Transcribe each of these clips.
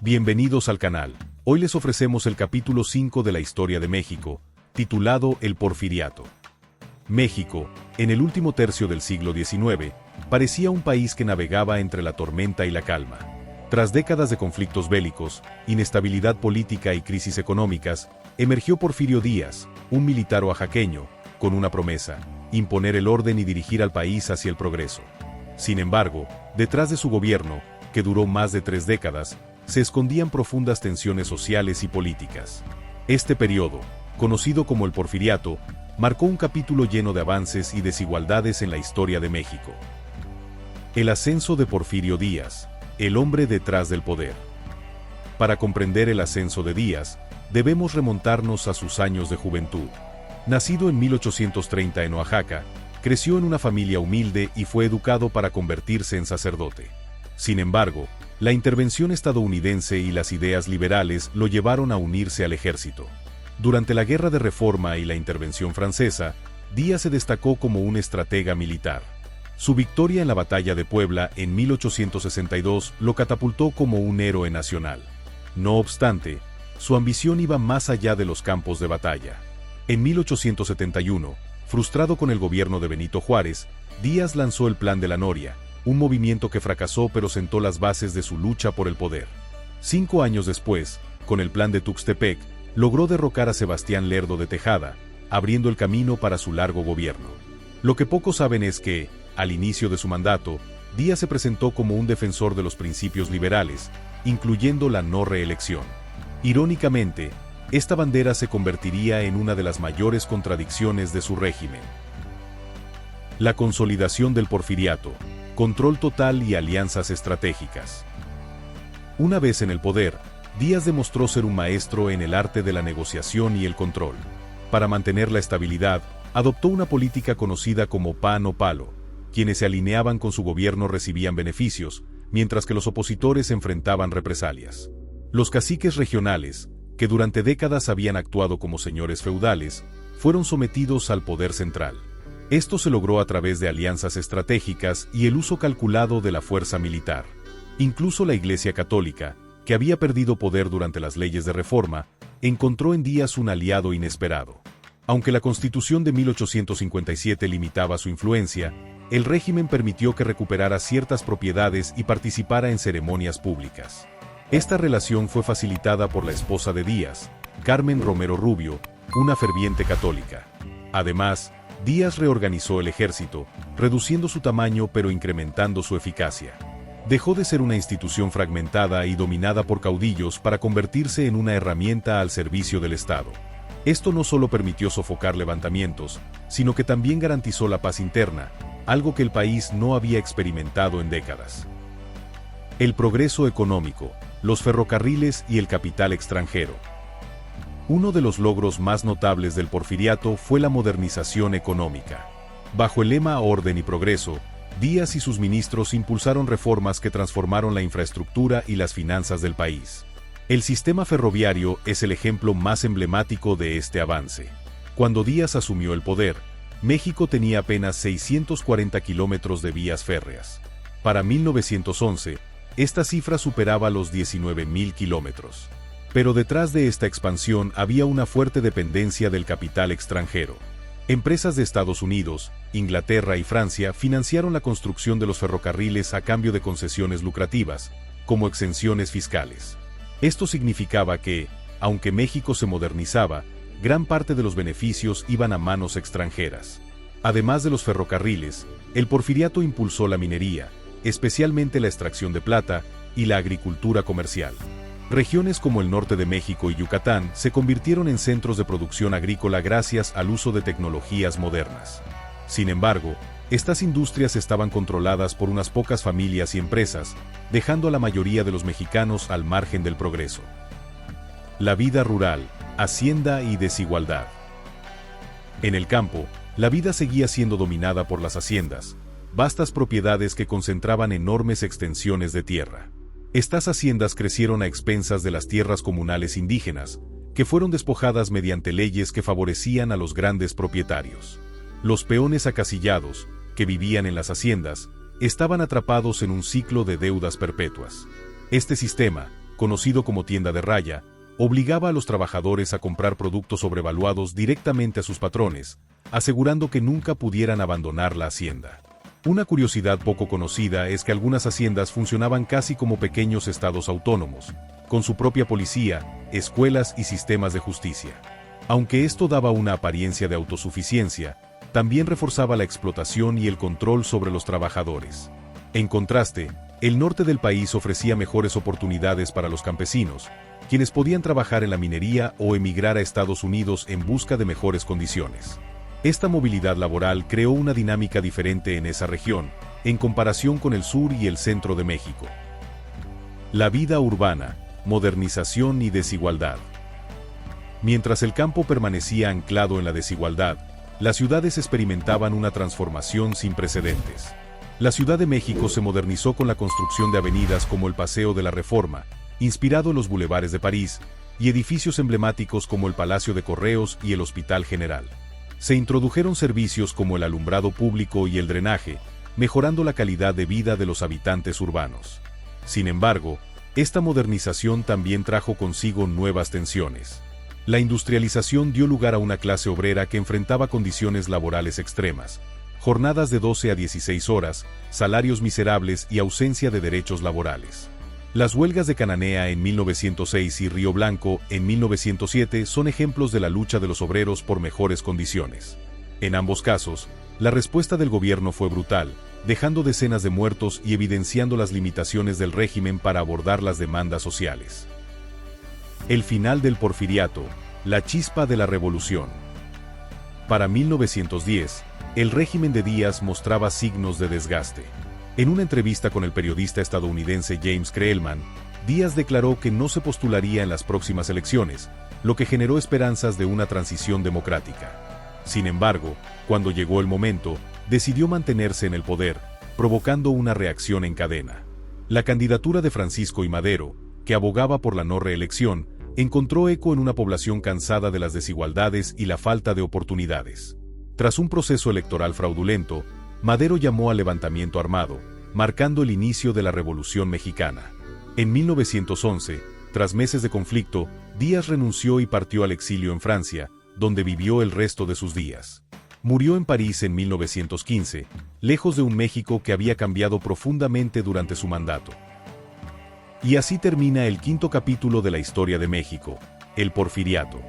Bienvenidos al canal. Hoy les ofrecemos el capítulo 5 de la historia de México, titulado El Porfiriato. México, en el último tercio del siglo XIX, parecía un país que navegaba entre la tormenta y la calma. Tras décadas de conflictos bélicos, inestabilidad política y crisis económicas, emergió Porfirio Díaz, un militar oaxaqueño, con una promesa: imponer el orden y dirigir al país hacia el progreso. Sin embargo, detrás de su gobierno, que duró más de 3 décadas, se escondían profundas tensiones sociales y políticas. Este periodo, conocido como el Porfiriato, marcó un capítulo lleno de avances y desigualdades en la historia de México. El ascenso de Porfirio Díaz, el hombre detrás del poder. Para comprender el ascenso de Díaz, debemos remontarnos a sus años de juventud. Nacido en 1830 en Oaxaca, creció en una familia humilde y fue educado para convertirse en sacerdote. Sin embargo, la intervención estadounidense y las ideas liberales lo llevaron a unirse al ejército. Durante la Guerra de Reforma y la intervención francesa, Díaz se destacó como un estratega militar. Su victoria en la Batalla de Puebla en 1862 lo catapultó como un héroe nacional. No obstante, su ambición iba más allá de los campos de batalla. En 1871, frustrado con el gobierno de Benito Juárez, Díaz lanzó el Plan de la Noria, un movimiento que fracasó pero sentó las bases de su lucha por el poder. 5 años después, con el Plan de Tuxtepec, logró derrocar a Sebastián Lerdo de Tejada, abriendo el camino para su largo gobierno. Lo que pocos saben es que, al inicio de su mandato, Díaz se presentó como un defensor de los principios liberales, incluyendo la no reelección. Irónicamente, esta bandera se convertiría en una de las mayores contradicciones de su régimen. La consolidación del Porfiriato, control total y alianzas estratégicas. Una vez en el poder, Díaz demostró ser un maestro en el arte de la negociación y el control. Para mantener la estabilidad, adoptó una política conocida como pan o palo. Quienes se alineaban con su gobierno recibían beneficios, mientras que los opositores enfrentaban represalias. Los caciques regionales, que durante décadas habían actuado como señores feudales, fueron sometidos al poder central. Esto se logró a través de alianzas estratégicas y el uso calculado de la fuerza militar. Incluso la Iglesia Católica, que había perdido poder durante las leyes de reforma, encontró en Díaz un aliado inesperado. Aunque la Constitución de 1857 limitaba su influencia, el régimen permitió que recuperara ciertas propiedades y participara en ceremonias públicas. Esta relación fue facilitada por la esposa de Díaz, Carmen Romero Rubio, una ferviente católica. Además, Díaz reorganizó el ejército, reduciendo su tamaño pero incrementando su eficacia. Dejó de ser una institución fragmentada y dominada por caudillos para convertirse en una herramienta al servicio del Estado. Esto no solo permitió sofocar levantamientos, sino que también garantizó la paz interna, algo que el país no había experimentado en décadas. El progreso económico, los ferrocarriles y el capital extranjero. Uno de los logros más notables del Porfiriato fue la modernización económica. Bajo el lema Orden y Progreso, Díaz y sus ministros impulsaron reformas que transformaron la infraestructura y las finanzas del país. El sistema ferroviario es el ejemplo más emblemático de este avance. Cuando Díaz asumió el poder, México tenía apenas 640 kilómetros de vías férreas. Para 1911, esta cifra superaba los 19.000 kilómetros. Pero detrás de esta expansión había una fuerte dependencia del capital extranjero. Empresas de Estados Unidos, Inglaterra y Francia financiaron la construcción de los ferrocarriles a cambio de concesiones lucrativas, como exenciones fiscales. Esto significaba que, aunque México se modernizaba, gran parte de los beneficios iban a manos extranjeras. Además de los ferrocarriles, el Porfiriato impulsó la minería, especialmente la extracción de plata, y la agricultura comercial. Regiones como el norte de México y Yucatán se convirtieron en centros de producción agrícola gracias al uso de tecnologías modernas. Sin embargo, estas industrias estaban controladas por unas pocas familias y empresas, dejando a la mayoría de los mexicanos al margen del progreso. La vida rural, hacienda y desigualdad. En el campo, la vida seguía siendo dominada por las haciendas, vastas propiedades que concentraban enormes extensiones de tierra. Estas haciendas crecieron a expensas de las tierras comunales indígenas, que fueron despojadas mediante leyes que favorecían a los grandes propietarios. Los peones acasillados, que vivían en las haciendas, estaban atrapados en un ciclo de deudas perpetuas. Este sistema, conocido como tienda de raya, obligaba a los trabajadores a comprar productos sobrevaluados directamente a sus patrones, asegurando que nunca pudieran abandonar la hacienda. Una curiosidad poco conocida es que algunas haciendas funcionaban casi como pequeños estados autónomos, con su propia policía, escuelas y sistemas de justicia. Aunque esto daba una apariencia de autosuficiencia, también reforzaba la explotación y el control sobre los trabajadores. En contraste, el norte del país ofrecía mejores oportunidades para los campesinos, quienes podían trabajar en la minería o emigrar a Estados Unidos en busca de mejores condiciones. Esta movilidad laboral creó una dinámica diferente en esa región, en comparación con el sur y el centro de México. La vida urbana, modernización y desigualdad. Mientras el campo permanecía anclado en la desigualdad, las ciudades experimentaban una transformación sin precedentes. La Ciudad de México se modernizó con la construcción de avenidas como el Paseo de la Reforma, inspirado en los bulevares de París, y edificios emblemáticos como el Palacio de Correos y el Hospital General. Se introdujeron servicios como el alumbrado público y el drenaje, mejorando la calidad de vida de los habitantes urbanos. Sin embargo, esta modernización también trajo consigo nuevas tensiones. La industrialización dio lugar a una clase obrera que enfrentaba condiciones laborales extremas, jornadas de 12 a 16 horas, salarios miserables y ausencia de derechos laborales. Las huelgas de Cananea en 1906 y Río Blanco en 1907 son ejemplos de la lucha de los obreros por mejores condiciones. En ambos casos, la respuesta del gobierno fue brutal, dejando decenas de muertos y evidenciando las limitaciones del régimen para abordar las demandas sociales. El final del Porfiriato, la chispa de la revolución. Para 1910, el régimen de Díaz mostraba signos de desgaste. En una entrevista con el periodista estadounidense James Creelman, Díaz declaró que no se postularía en las próximas elecciones, lo que generó esperanzas de una transición democrática. Sin embargo, cuando llegó el momento, decidió mantenerse en el poder, provocando una reacción en cadena. La candidatura de Francisco I. Madero, que abogaba por la no reelección, encontró eco en una población cansada de las desigualdades y la falta de oportunidades. Tras un proceso electoral fraudulento, Madero llamó al levantamiento armado, marcando el inicio de la Revolución Mexicana. En 1911, tras meses de conflicto, Díaz renunció y partió al exilio en Francia, donde vivió el resto de sus días. Murió en París en 1915, lejos de un México que había cambiado profundamente durante su mandato. Y así termina el quinto capítulo de la historia de México, el Porfiriato.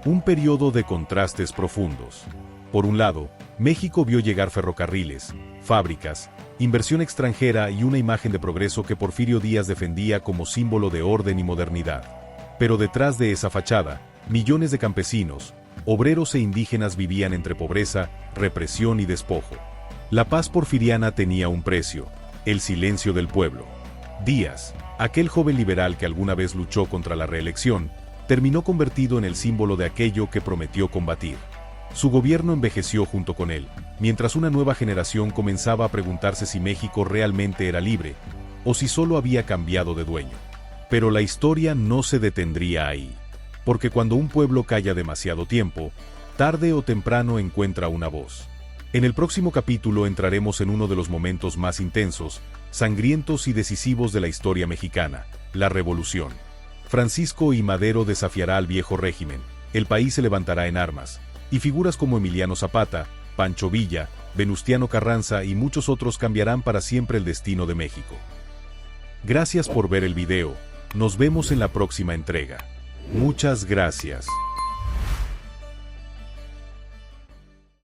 Un periodo de contrastes profundos. Por un lado, México vio llegar ferrocarriles, fábricas, inversión extranjera y una imagen de progreso que Porfirio Díaz defendía como símbolo de orden y modernidad. Pero detrás de esa fachada, millones de campesinos, obreros e indígenas vivían entre pobreza, represión y despojo. La paz porfiriana tenía un precio: el silencio del pueblo. Díaz, aquel joven liberal que alguna vez luchó contra la reelección, terminó convertido en el símbolo de aquello que prometió combatir. Su gobierno envejeció junto con él, mientras una nueva generación comenzaba a preguntarse si México realmente era libre, o si solo había cambiado de dueño. Pero la historia no se detendría ahí, porque cuando un pueblo calla demasiado tiempo, tarde o temprano encuentra una voz. En el próximo capítulo entraremos en uno de los momentos más intensos, sangrientos y decisivos de la historia mexicana, la Revolución. Francisco I. Madero desafiará al viejo régimen, el país se levantará en armas, y figuras como Emiliano Zapata, Pancho Villa, Venustiano Carranza y muchos otros cambiarán para siempre el destino de México. Gracias por ver el video, nos vemos en la próxima entrega. Muchas gracias.